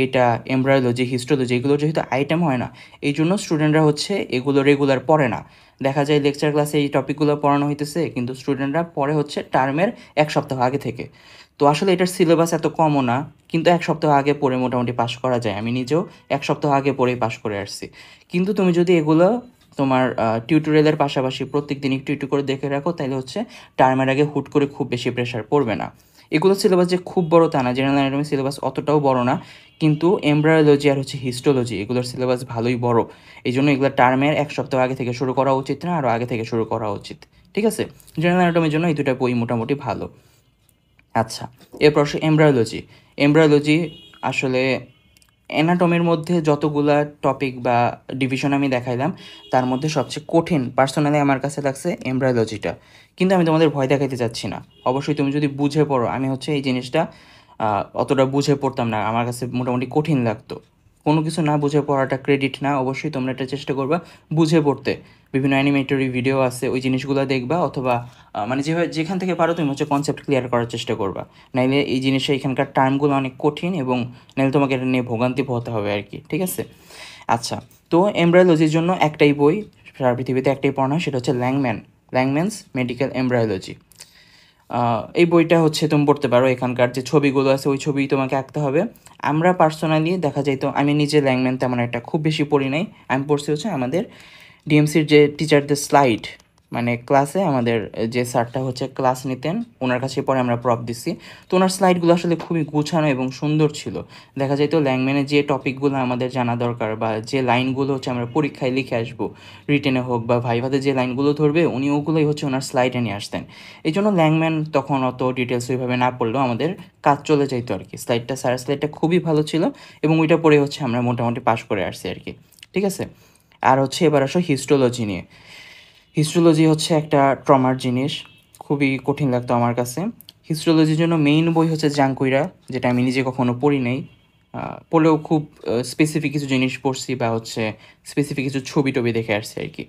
এটা এমব্রায়োলজি, হিস্টোলজি এগুলো যেহেতু আইটেম হয় না, এই জন্য স্টুডেন্টরা হচ্ছে এগুলো রেগুলার পড়ে না। দেখা যায় লেকচার ক্লাসে এই টপিকগুলো পড়ানো হইতেছে, কিন্তু স্টুডেন্টরা পড়ে হচ্ছে টার্মের 1 সপ্তাহ আগে থেকে। তো আসলে এটার সিলেবাস এত কমও না, কিন্তু 1 সপ্তাহ আগে পড়ে মোটামুটি পাস করা যায়। আমি নিজেও 1 সপ্তাহ আগে পড়েই পাস করে আসছি। কিন্তু তুমি যদি এগুলো তোমার টিউটোরিয়ালের পাশাপাশি প্রত্যেক দিন একটু একটু করে দেখে রাখো, তাহলে হচ্ছে টার্মের আগে হুট করে খুব বেশি প্রেশার পড়বে না। এগুলো সিলেবাস যে খুব বড় তা না, জেনারেল অ্যানাটমি সিলেবাস অতটাও বড় না, কিন্তু এমব্রায়োলজি আর হচ্ছে হিস্টোলজি এগুলোর সিলেবাস ভালোই বড়। এই জন্য এগুলো টার্মের 1 সপ্তাহ আগে থেকে শুরু করা উচিত না, আরও আগে থেকে শুরু করা উচিত, ঠিক আছে। জেনারেল অ্যানাটমির জন্য এই দুটো বই মোটামুটি ভালো। আচ্ছা, এরপর আসে এমব্রায়োলজি। এমব্রায়োলজি আসলে অ্যানাটমির মধ্যে যতগুলা টপিক বা ডিভিশন আমি দেখাইলাম, তার মধ্যে সবচেয়ে কঠিন পার্সোনালি আমার কাছে লাগছে এমব্রায়োলজিটা। কিন্তু আমি তোমাদের ভয় দেখাইতে চাচ্ছি না। অবশ্যই তুমি যদি বুঝে পড়ো, আমি হচ্ছে এই জিনিসটা অতটা বুঝে পড়তাম না, আমার কাছে মোটামুটি কঠিন লাগতো। কোনো কিছু না বুঝে পড়াটা ক্রেডিট না, অবশ্যই তোমরা এটা চেষ্টা করবা বুঝে পড়তে। বিভিন্ন অ্যানিমেটরি ভিডিও আছে, ওই জিনিসগুলো দেখবা, অথবা মানে যেভাবে যেখান থেকে পারো তুমি হচ্ছে কনসেপ্ট ক্লিয়ার করার চেষ্টা করবা। নাইলে এই জিনিসের এখানকার টার্মগুলো অনেক কঠিন, এবং নাইলে তোমাকে এটা নিয়ে ভোগান্তি পোহাতে হবে আর কি, ঠিক আছে। আচ্ছা, তো এমব্রায়োলজির জন্য একটাই বই সারা পৃথিবীতে, একটাই পড়া হয়, সেটা হচ্ছে ল্যাংম্যানস মেডিকেল এমব্রায়োলজি। এই বইটা হচ্ছে তুমি পড়তে পারো। এখানকার যে ছবিগুলো আছে ওই ছবি তোমাকে আঁকতে হবে। আমরা পার্সোনালি দেখা যায়, তো আমি নিজে ল্যাংম্যান তেমন একটা খুব বেশি পড়ি নাই, আমি পড়ছি হচ্ছে আমাদের ডিএমসির যে টিচারদের স্লাইড, মানে ক্লাসে আমাদের যে স্যারটা হচ্ছে ক্লাস নিতেন, ওনার কাছে পরে আমরা প্রপ দিছি। তো ওনার স্লাইডগুলো আসলে খুবই গুছানো এবং সুন্দর ছিল। দেখা যায় তো ল্যাংম্যানের যে টপিকগুলো আমাদের জানা দরকার, বা যে লাইনগুলো হচ্ছে আমরা পরীক্ষায় লিখে আসবো, রিটেনে হোক বা ভাইভাতে যে লাইনগুলো ধরবে, উনি ওগুলোই হচ্ছে ওনার স্লাইডে নিয়ে আসতেন। এই জন্য ল্যাংম্যান তখন অত ডিটেলস ওইভাবে না পড়লেও আমাদের কাজ চলে যাইতো আর কি। স্যারের স্লাইডটা খুবই ভালো ছিল, এবং ওইটা পড়ে হচ্ছে আমরা মোটামুটি পাস করে আসছি আর কি, ঠিক আছে। আর হচ্ছে এবার আসো হিস্টোলজি নিয়ে। হিস্টোলজি হচ্ছে একটা ট্রমার জিনিস, খুবই কঠিন লাগতো আমার কাছে। হিস্টোলজির জন্য মেইন বই হচ্ছে জাঙ্কুইরা, যেটা আমি নিজে কখনো পড়ি নাই। পড়লেও খুব স্পেসিফিক কিছু জিনিস পড়ছি, বা হচ্ছে স্পেসিফিক কিছু ছবি টবি দেখে আসছি আর কি।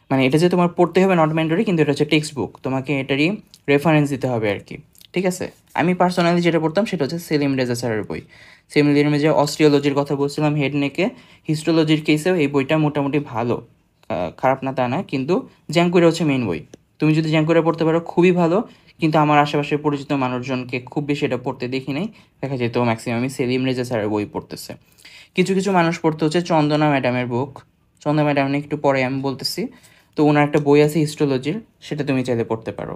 মানে এটা যে তোমার পড়তে হবে নট ম্যান্ডেটরি, কিন্তু এটা হচ্ছে টেক্সট বুক, তোমাকে এটারই রেফারেন্স দিতে হবে আর কি, ঠিক আছে। আমি পার্সোনালি যেটা পড়তাম সেটা হচ্ছে সেলিম রেজা স্যারের বই। সেলিম রেজা অস্ট্রিওলজির কথা বলছিলাম, হেড নেকে। হিস্টোলজির কেসেও এই বইটা মোটামুটি ভালো, খারাপ না তা না, কিন্তু জ্যাঙ্কুইরা হচ্ছে মেইন বই। তুমি যদি জ্যাঙ্কুইরা পড়তে পারো খুবই ভালো, কিন্তু আমার আশেপাশে পরিচিত মানুষজনকে খুব বেশি এটা পড়তে দেখি নাই। দেখা যেত ম্যাক্সিমাম আমি সেলিম রেজা স্যারের বই পড়তেছে। কিছু কিছু মানুষ পড়তে হচ্ছে চন্দনা ম্যাডামের বুক। চন্দনা ম্যাডাম নিয়ে একটু পরে আমি বলতেছি। তো ওনার একটা বই আছে হিস্টোলজির, সেটা তুমি চাইলে পড়তে পারো।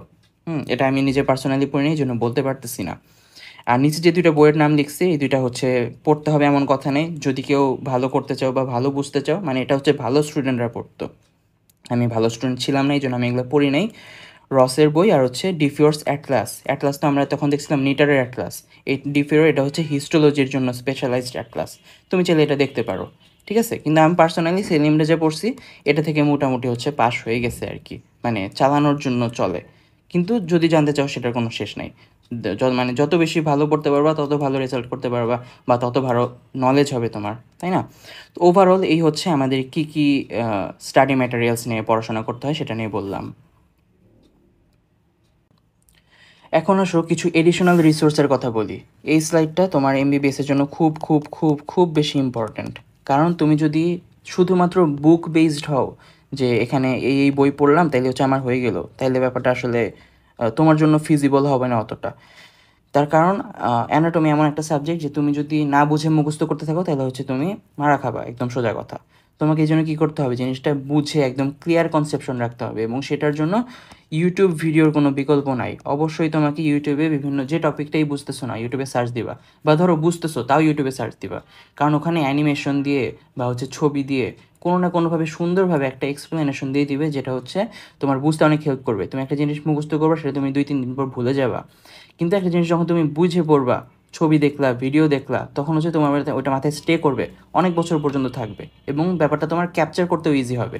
এটা আমি নিজে পার্সোনালি পড়ি নি, এই জন্য বলতে পারতেছি না। আর নিচে যে দুইটা বইয়ের নাম লিখছি, এই দুইটা হচ্ছে পড়তে হবে এমন কথা নেই। যদি কেউ ভালো করতে চাও বা ভালো বুঝতে চাও, মানে এটা হচ্ছে ভালো স্টুডেন্টরা পড়তো। আমি ভালো স্টুডেন্ট ছিলাম না, এই জন্য আমি এগুলো পড়ি নাই। রসের বই আর হচ্ছে ডিফিওর্স অ্যাটলাস। অ্যাটলাস তো আমরা তখন দেখছিলাম নিটারের অ্যাটলাস। এই ডিফিওর এটা হচ্ছে হিস্টোলজির জন্য স্পেশালাইজড অ্যাটলাস। তুমি চাইলে এটা দেখতে পারো, ঠিক আছে। কিন্তু আমি পার্সোনালি সেলিম রেজা পড়ছি, এটা থেকে মোটামুটি হচ্ছে পাস হয়ে গেছে আর কি, মানে চালানোর জন্য চলে। কিন্তু যদি জানতে চাও সেটার কোনো শেষ নাই। মানে যত বেশি ভালো পড়তে পারবা তত ভালো রেজাল্ট করতে পারবা, বা তত ভালো নলেজ হবে তোমার, তাই না। তো ওভারঅল এই হচ্ছে আমাদের কি কি স্টাডি ম্যাটেরিয়ালস নিয়ে পড়াশোনা করতে হয় সেটা নিয়ে বললাম। এখন আসো কিছু এডিশনাল রিসোর্সের কথা বলি। এই স্লাইডটা তোমার এমবিবিএসের জন্য খুব খুব খুব খুব বেশি ইম্পর্ট্যান্ট। কারণ তুমি যদি শুধুমাত্র বুক বেসড হও, যে এখানে এই এই বই পড়লাম তাইলে হচ্ছে আমার হয়ে গেল, তাইলে ব্যাপারটা আসলে তোমার জন্য ফিজিবল হবে না অতটা। তার কারণ অ্যানাটমি এমন একটা সাবজেক্ট যে তুমি যদি না বুঝে মুখস্থ করতে থাকো, তাহলে হচ্ছে তুমি মারা খাবা, একদম সোজা কথা। তোমাকে এই জন্য কী করতে হবে, জিনিসটা বুঝে একদম ক্লিয়ার কনসেপশন রাখতে হবে, এবং সেটার জন্য ইউটিউব ভিডিওর কোনো বিকল্প নাই। অবশ্যই তোমাকে ইউটিউবে বিভিন্ন, যে টপিকটাই বুঝতেছো না ইউটিউবে সার্চ দিবা, বা ধরো বুঝতেছো তাও ইউটিউবে সার্চ দিবা। কারণ ওখানে অ্যানিমেশন দিয়ে বা হচ্ছে ছবি দিয়ে কোনো না কোনোভাবে সুন্দরভাবে একটা এক্সপ্লেনেশন দিয়ে দিবে, যেটা হচ্ছে তোমার বুঝতে অনেক হেল্প করবে। তুমি একটা জিনিস মুখস্থ করবা, সেটা তুমি 2-3 দিন পর ভুলে যাবা। কিন্তু একটা জিনিস যখন তুমি বুঝে পড়বা, ছবি দেখলা, ভিডিও দেখলা, তখন হচ্ছে তোমার ওইটা মাথায় স্টে করবে, অনেক বছর পর্যন্ত থাকবে এবং ব্যাপারটা তোমার ক্যাপচার করতেও ইজি হবে।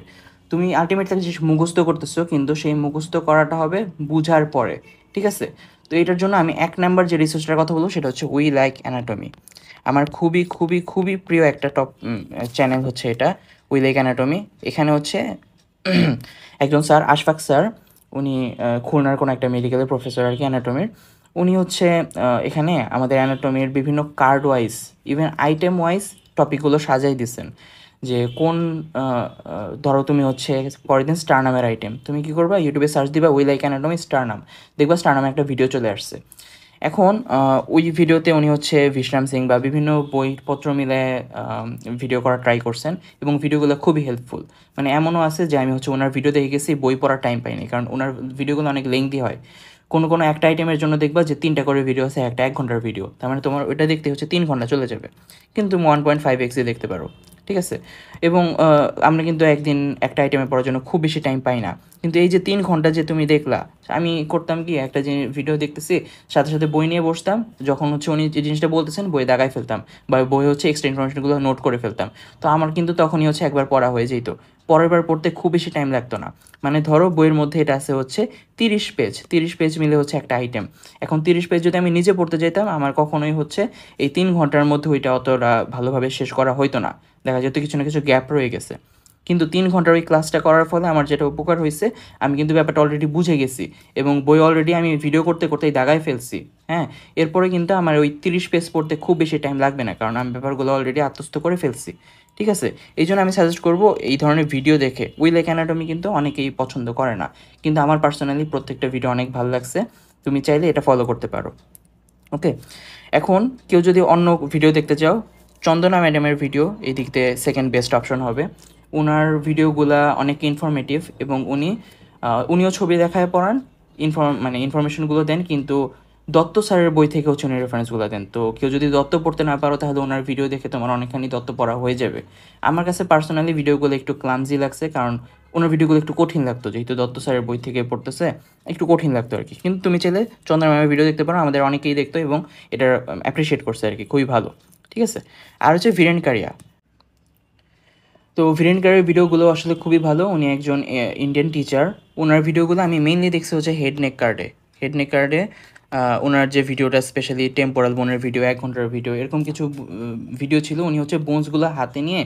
তুমি আলটিমেটলি একটা জিনিস মুখস্থ করতেছো, কিন্তু সেই মুখস্থ করাটা হবে বুঝার পরে, ঠিক আছে? তো এটার জন্য আমি 1 নাম্বার যে রিসোর্সটার কথা বলবো সেটা হচ্ছে উই লাইক অ্যানাটমি। আমার খুবই খুবই খুবই প্রিয় একটা চ্যানেল হচ্ছে এটা, উই লাইক অ্যানাটমি। এখানে হচ্ছে একজন স্যার, আশফাক স্যার, উনি খুলনার কোনো একটা মেডিকেলের প্রফেসর আর কি অ্যানাটমির। উনি হচ্ছে এখানে আমাদের অ্যানাটমির বিভিন্ন card wise, even item wise টপিকগুলো সাজাই দিচ্ছেন। যে কোন ধরো তুমি হচ্ছে পরের দিন স্টার নামের আইটেম, তুমি কী করবা, ইউটিউবে সার্চ দিবা উই লাইক অ্যানাটমি স্টার নাম, দেখবা স্টার নামে একটা ভিডিও চলে আসছে। এখন ওই ভিডিওতে উনি হচ্ছে বিশ্রাম সিং বা বিভিন্ন বইপত্র মিলে ভিডিও করা ট্রাই করছেন এবং ভিডিওগুলো খুবই হেল্পফুল। মানে এমনও আছে যে আমি হচ্ছে ওনার ভিডিও দেখে গেছি, বই পড়ার টাইম পাইনি, কারণ ওনার ভিডিওগুলো অনেক লেংদি হয়। কোনো একটা আইটেমের জন্য দেখবা যে 3টা করে ভিডিও আছে, একটা 1 ঘন্টার ভিডিও, তার মানে তোমার ওইটা দেখতে হচ্ছে 3 ঘন্টা চলে যাবে, কিন্তু তুমি 1.5x দেখতে পারো, ঠিক আছে? এবং আমরা কিন্তু একদিন একটা আইটেমে পড়ার জন্য খুব বেশি টাইম পাই না, কিন্তু এই যে 3 ঘন্টা যে তুমি দেখলা, আমি করতাম কি, একটা যে ভিডিও দেখতেছি সাথে সাথে বই নিয়ে বসতাম, যখন হচ্ছে উনি যে জিনিসটা বলতেছেন বই দাগায় ফেলতাম, বা বই হচ্ছে এক্সট্রা ইনফরমেশনগুলো নোট করে ফেলতাম। তো আমার কিন্তু তখনই হচ্ছে একবার পড়া হয়ে যেত, পরের বার পড়তে খুব বেশি টাইম লাগতো না। মানে ধরো বইয়ের মধ্যে এটা আছে হচ্ছে 30 পেজ, 30 পেজ মিলে হচ্ছে একটা আইটেম। এখন 30 পেজ যদি আমি নিজে পড়তে যেতাম, আমার কখনোই হচ্ছে এই 3 ঘন্টার মধ্যে ওইটা অতটা ভালোভাবে শেষ করা হইতো না, দেখা যেত কিছু না কিছু গ্যাপ রয়ে গেছে। কিন্তু 3 ঘন্টার ওই ক্লাসটা করার ফলে আমার যেটা উপকার হয়েছে, আমি কিন্তু ব্যাপারটা অলরেডি বুঝে গেছি এবং বই অলরেডি আমি ভিডিও করতে করতেই দাগায় ফেলছি। হ্যাঁ, এরপরে কিন্তু আমার ওই 30 পেজ পড়তে খুব বেশি টাইম লাগবে না, কারণ আমি ব্যাপারগুলো অলরেডি আত্মস্থ করে ফেলছি, ঠিক আছে? এই জন্য আমি সাজেস্ট করবো এই ধরনের ভিডিও দেখে। উই লাইক অ্যানাটমি কিন্তু অনেকেই পছন্দ করে না, কিন্তু আমার পার্সোনালি প্রত্যেকটা ভিডিও অনেক ভালো লাগছে, তুমি চাইলে এটা ফলো করতে পারো। ওকে, এখন কেউ যদি অন্য ভিডিও দেখতে চাও, চন্দনা ম্যাডামের ভিডিও এই দিক দিয়ে সেকেন্ড বেস্ট অপশন হবে। ওনার ভিডিওগুলা অনেক ইনফরমেটিভ এবং উনিও ছবি দেখায় পড়ান, মানে ইনফরমেশনগুলো দেন, কিন্তু দত্ত স্যারের বই থেকে হচ্ছে উনি রেফারেন্সগুলো দেন। তো কেউ যদি দত্ত পড়তে না পারো, তাহলে ওনার ভিডিও দেখে তোমার অনেকখানি দত্ত পড়া হয়ে যাবে। আমার কাছে পার্সোনালি ভিডিওগুলো একটু ক্লামজি লাগছে, কারণ ওনার ভিডিওগুলো একটু কঠিন লাগতো, যেহেতু দত্ত স্যারের বই থেকে পড়তেছে একটু কঠিন লাগতো আর কি। কিন্তু তুমি চাইলে চন্দ্রা ম্যামের ভিডিও দেখতে পারো, আমাদের অনেকেই দেখতো এবং এটার অ্যাপ্রিসিয়েট করছে আর কি, খুবই ভালো, ঠিক আছে? আর হচ্ছে ভিরেন কারিয়া। তো ভিরেন কারিয়ার ভিডিওগুলো আসলে খুবই ভালো, উনি একজন ইন্ডিয়ান টিচার। ওনার ভিডিওগুলো আমি মেইনলি দেখছি হচ্ছে হেড নেক কার্ডে ওনার যে ভিডিওটা স্পেশালি টেম্পোরাল বোনের ভিডিও, 1 ঘন্টার ভিডিও, এরকম কিছু ভিডিও ছিল। উনি হচ্ছে বোনসগুলো হাতে নিয়ে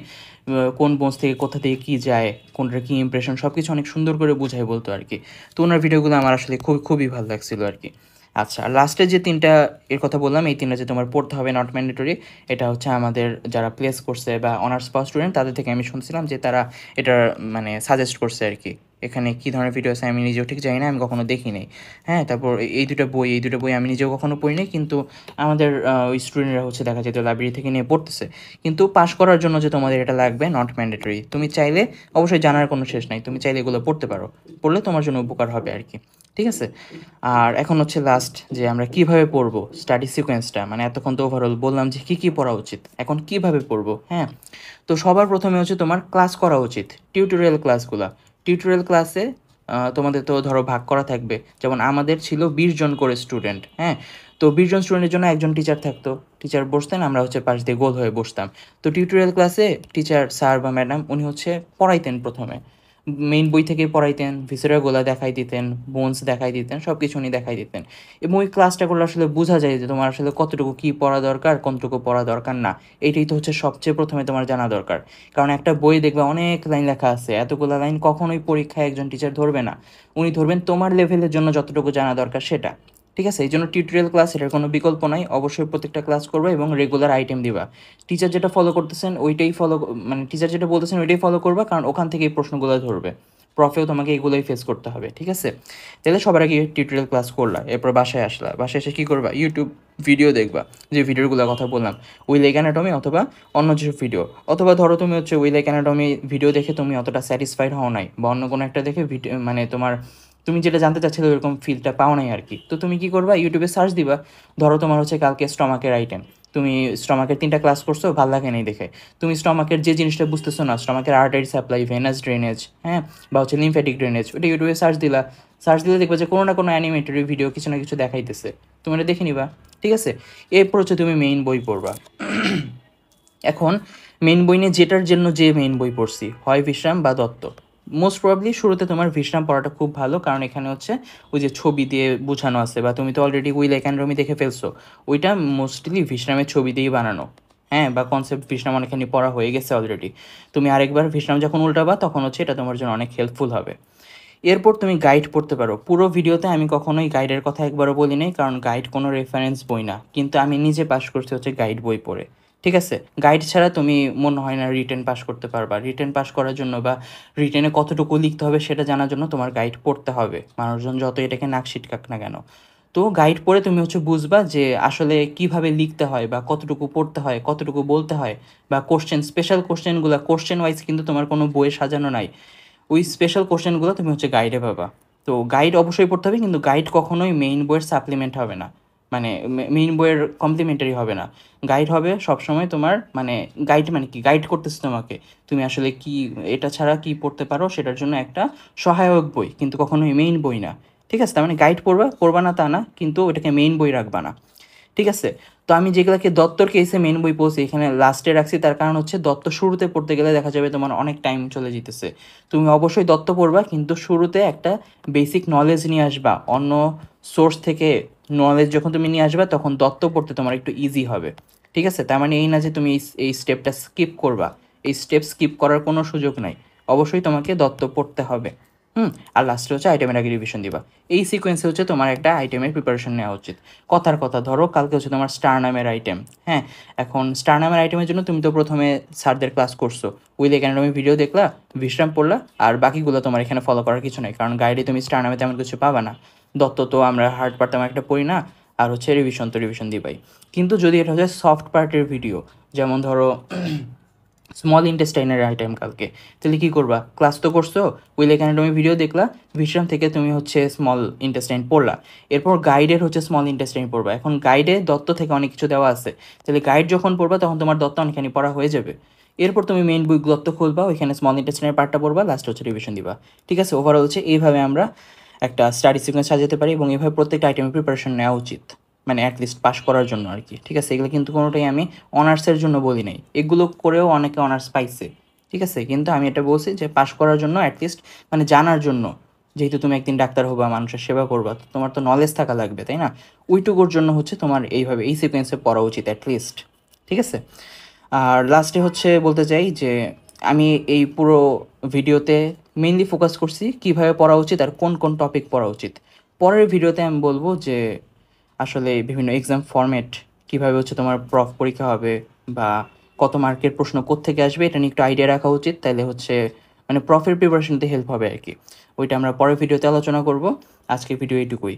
কোন বোনস থেকে কোথা থেকে কী যায়, কোনটার কী ইমপ্রেশন, সব কিছু অনেক সুন্দর করে বুঝাই বলতো আর কি। তো ওনার ভিডিওগুলো আমার আসলে খুবই ভালো লাগছিলো আর কি। আচ্ছা, লাস্টে যে 3টা এর কথা বললাম, এই 3টা যে তোমার পড়তে হবে, নট ম্যান্ডেটরি, এটা হচ্ছে আমাদের যারা প্লেস করছে বা অনার্স পাস স্টুডেন্ট, তাদের থেকে আমি শুনছিলাম যে তারা এটার মানে সাজেস্ট করছে আর কি। এখানে কী ধরনের ভিডিও আছে আমি নিজেও ঠিক জানি না, আমি কখনো দেখি নাই। হ্যাঁ, তারপর এই দুটো বই আমি নিজেও কখনো পড়ি নাই, কিন্তু আমাদের ওই স্টুডেন্টরা হচ্ছে দেখা যেত লাইব্রেরি থেকে নিয়ে পড়তেছে। কিন্তু পাস করার জন্য যে তোমাদের এটা লাগবে, নট ম্যান্ডেটরি, তুমি চাইলে, অবশ্যই জানার কোনো শেষ নাই, তুমি চাইলে এগুলো পড়তে পারো, পড়লে তোমার জন্য উপকার হবে আর কি, ঠিক আছে? আর এখন হচ্ছে লাস্ট যে আমরা কিভাবে পড়বো, স্টাডি সিকোয়েন্সটা, মানে এতক্ষণ তো ওভারঅল বললাম যে কী পড়া উচিত, এখন কিভাবে পড়বো। হ্যাঁ, তো সবার প্রথমে হচ্ছে তোমার ক্লাস করা উচিত, টিউটোরিয়াল ক্লাসে তোমাদের তো ধরো ভাগ করা থাকবে, যেমন আমাদের ছিল 20 জন করে স্টুডেন্ট। হ্যাঁ, তো 20 জন স্টুডেন্টের জন্য একজন টিচার থাকতো, টিচার বসতেন, আমরা হচ্ছে পাশ দিয়ে গোল হয়ে বসতাম। তো টিউটোরিয়াল ক্লাসে টিচার স্যার বা ম্যাডাম উনি হচ্ছে পড়াইতেন, প্রথমে মেইন বই থেকেই পড়াইতেন, ভিসেরাগুলো দেখাই দিতেন, বোনস দেখাই দিতেন, সব কিছু উনি দেখাই দিতেন। এবং ওই ক্লাসটা করলে আসলে বোঝা যায় যে তোমার আসলে কতটুকু কী পড়া দরকার, কতটুকু পড়া দরকার না। এইটাই তো হচ্ছে সবচেয়ে প্রথমে তোমার জানা দরকার, কারণ একটা বই দেখবে অনেক লাইন লেখা আছে, এতগুলো লাইন কখনোই পরীক্ষায় একজন টিচার ধরবে না। উনি ধরবেন তোমার লেভেলের জন্য যতটুকু জানা দরকার সেটা, ঠিক আছে? এই জন্য টিউটোরিয়াল ক্লাস, এটার কোনো বিকল্প নাই, অবশ্যই প্রত্যেকটা ক্লাস করবে এবং রেগুলার আইটেম দিবা। টিচার যেটা ফলো করতেছেন ওইটাই মানে টিচার যেটা বলতেছেন ওইটাই ফলো করবা, কারণ ওখান থেকেই প্রশ্নগুলো ধরবে, প্রফেও তোমাকে এগুলোই ফেস করতে হবে, ঠিক আছে? তাহলে সবার আগে টিউটোরিয়াল ক্লাস করলা, এরপর বাসায় আসলা, বাসায় এসে কী করবা, ইউটিউব ভিডিও দেখবা, যে ভিডিওগুলোর কথা বললাম, উই লাইক অ্যানাটমি অথবা অন্য যেসব ভিডিও। অথবা ধরো তুমি হচ্ছে উই লাইক অ্যানাটমি ভিডিও দেখে তুমি অতটা স্যাটিসফাইড হও নাই, বা অন্য কোনো একটা দেখে মানে তুমি যেটা জানতে চাচ্ছিলে ওরকম ফিলটা পাও নাই আর কি। তো তুমি কী করবা, ইউটিউবে সার্চ দিবা, ধরো তোমার হচ্ছে কালকে স্টমাকের আইটেম, তুমি স্টমাকের 3টা ক্লাস করছো, ভালো লাগে নেই দেখে, তুমি স্টমাকের যে জিনিসটা বুঝতেছো না, স্টমাকের আর্টারি সাপ্লাই, ভেনাস ড্রেনেজ, হ্যাঁ, বা হচ্ছে লিমফ্যাটিক ড্রেনেজ, ওটা ইউটিউবে সার্চ দিলা, সার্চ দিলে দেখবে যে কোনো না কোনো অ্যানিমেটরি ভিডিও কিছু না কিছু দেখাইতেছে, তুমি এটা দেখে নিবা। ঠিক আছে, এরপর হচ্ছে তুমি মেইন বই পড়বা। এখন মেইন বই নিয়ে যেটার জন্য যে মেইন বই পড়ছি, হয় বিশ্রাম বা দত্ত। মোস্ট প্রবাবলি শুরুতে তোমার বিশ্রাম পড়াটা খুব ভালো, কারণ এখানে হচ্ছে ওই যে ছবি দিয়ে বোঝানো আছে, বা তুমি তো অলরেডি উইল অ্যান্ড রমি দেখে ফেলছো, ওইটা মোস্টলি বিশ্রামের ছবি দিয়েই বানানো। হ্যাঁ, বা কনসেপ্ট বিশ্রাম অনেকখানি পড়া হয়ে গেছে অলরেডি। তুমি আরেকবার বিশ্রাম যখন উল্টাবা তখন হচ্ছে এটা তোমার জন্য অনেক হেল্পফুল হবে। এরপর তুমি গাইড পড়তে পারো। পুরো ভিডিওতে আমি কখনোই গাইডের কথা একবারও বলি নাই, কারণ গাইড কোনো রেফারেন্স বই না, কিন্তু আমি নিজে পাশ করছি হচ্ছে গাইড বই পড়ে। ঠিক আছে, গাইড ছাড়া তুমি মনে হয় না রিটেন পাস করতে পারবা। রিটেন পাস করার জন্য বা রিটেনে কতটুকু লিখতে হবে সেটা জানার জন্য তোমার গাইড পড়তে হবে, মানুষজন যত এটাকে নাক ছিটকাক না কেন। তো গাইড পড়ে তুমি হচ্ছে বুঝবা যে আসলে কিভাবে লিখতে হয়, বা কতটুকু পড়তে হয়, কতটুকু বলতে হয়, বা কোশ্চেন, স্পেশাল কোশ্চেনগুলো কোশ্চেন ওয়াইজ কিন্তু তোমার কোনো বইয়ে সাজানো নাই, ওই স্পেশাল কোশ্চেনগুলো তুমি হচ্ছে গাইডে পাবা। তো গাইড অবশ্যই পড়তে হবে, কিন্তু গাইড কখনোই মেইন বইয়ের সাপ্লিমেন্ট হবে না, মানে মেইন বইয়ের কমপ্লিমেন্টারি হবে না। গাইড হবে সবসময় তোমার, মানে গাইড মানে কি, গাইড করতেছে তোমাকে তুমি আসলে কি এটা ছাড়া কি পড়তে পারো সেটার জন্য একটা সহায়ক বই, কিন্তু কখনোই মেইন বই না। ঠিক আছে, তার মানে গাইড পড়বা, পড়বা না তা না, কিন্তু ওটাকে মেইন বই রাখবা না। ঠিক আছে, তো আমি যেগুলোকে দত্তর কেসে মেন বই পড়ছি এখানে লাস্টে রাখছি, তার কারণ হচ্ছে দত্ত শুরুতে পড়তে গেলে দেখা যাবে তোমার অনেক টাইম চলে যেতেছে। তুমি অবশ্যই দত্ত পড়বা, কিন্তু শুরুতে একটা বেসিক নলেজ নিয়ে আসবা, অন্য সোর্স থেকে নলেজ যখন তুমি নিয়ে আসবা তখন দত্ত পড়তে তোমার একটু ইজি হবে। ঠিক আছে, তার মানে এই না যে তুমি এই স্টেপটা স্কিপ করবা, এই স্টেপ স্কিপ করার কোনো সুযোগ নাই, অবশ্যই তোমাকে দত্ত পড়তে হবে। আর লাস্টে হচ্ছে আইটেমের আগে রিভিশন দিবা। এই সিকোয়েন্সে হচ্ছে তোমার একটা আইটেমের প্রিপারেশন নেওয়া উচিত। কথার কথা ধরো কালকে হচ্ছে তোমার স্টার নামের আইটেম। হ্যাঁ, এখন স্টার নামের আইটেমের জন্য তুমি তো প্রথমে স্যারদের ক্লাস করছো, উইল একাডেমি ভিডিও দেখলা, বিশ্রাম পড়লা, আর বাকিগুলো তোমার এখানে ফলো করার কিছু নেই, কারণ গাইডে তুমি স্টার নামে তেমন কিছু পাবা না। দত্ত তো আমরা হার্ড পার্ট তেমন একটা পড়ি না, আর হচ্ছে রিভিশন তো রিভিশন দিবাই। কিন্তু যদি এটা হচ্ছে সফট পার্টের ভিডিও, যেমন ধরো স্মল ইন্টেস্টাইনের আইটেম কালকে, তাহলে কী করবা, ক্লাস তো করছো, উইল অ্যানাটমি ভিডিও দেখলা, বিশ্রাম থেকে তুমি হচ্ছে স্মল ইন্টেস্টাইন পড়লা, এরপর গাইডের হচ্ছে স্মল ইন্টেস্টাইন পড়বা। এখন গাইডে দত্ত থেকে অনেক কিছু দেওয়া আছে, তাহলে গাইড যখন পড়বা তখন তোমার দত্ত অনেকখানি পড়া হয়ে যাবে। এরপর তুমি মেইন বই দত্ত খুলবা, ওইখানে স্মল ইন্টেস্টাইনের পার্টটা পড়বা, লাস্ট হচ্ছে রিভিশন দিবা। ঠিক আছে, ওভারঅল হচ্ছে এইভাবে আমরা একটা স্টাডি সিকোয়েন্স সাজাতে পারি, এবং এইভাবে প্রত্যেকটা আইটেমের প্রিপারেশন নেওয়া উচিত, মানে অ্যাটলিস্ট পাস করার জন্য আর কি। ঠিক আছে, এগুলো কিন্তু কোনোটাই আমি অনার্সের জন্য বলি নাই, এগুলো করেও অনেকে অনার্স পাইছে। ঠিক আছে, কিন্তু আমি এটা বলছি যে পাস করার জন্য অ্যাটলিস্ট, মানে জানার জন্য, যেহেতু তুমি একদিন ডাক্তার হবা, মানুষের সেবা করবা, তো তোমার তো নলেজ থাকা লাগবে, তাই না? ওইটুকুর জন্য হচ্ছে তোমার এইভাবে এই সিকোয়েন্সে পড়া উচিত অ্যাটলিস্ট। ঠিক আছে, আর লাস্টে হচ্ছে বলতে চাই যে আমি এই পুরো ভিডিওতে মেইনলি ফোকাস করছি কিভাবে পড়া উচিত আর কোন কোন টপিক পড়া উচিত। পরের ভিডিওতে আমি বলবো যে আসলে বিভিন্ন এক্সাম ফরম্যাট কীভাবে হচ্ছে তোমার প্রফ পরীক্ষা হবে, বা কত মার্কের প্রশ্ন কোত্থেকে আসবে এটা নিয়ে একটু আইডিয়া রাখা উচিত, তাহলে হচ্ছে মানে প্রফের প্রিপারেশনতে হেল্প হবে আর কি। ওইটা আমরা পরের ভিডিওতে আলোচনা করব। আজকের ভিডিও এইটুকুই।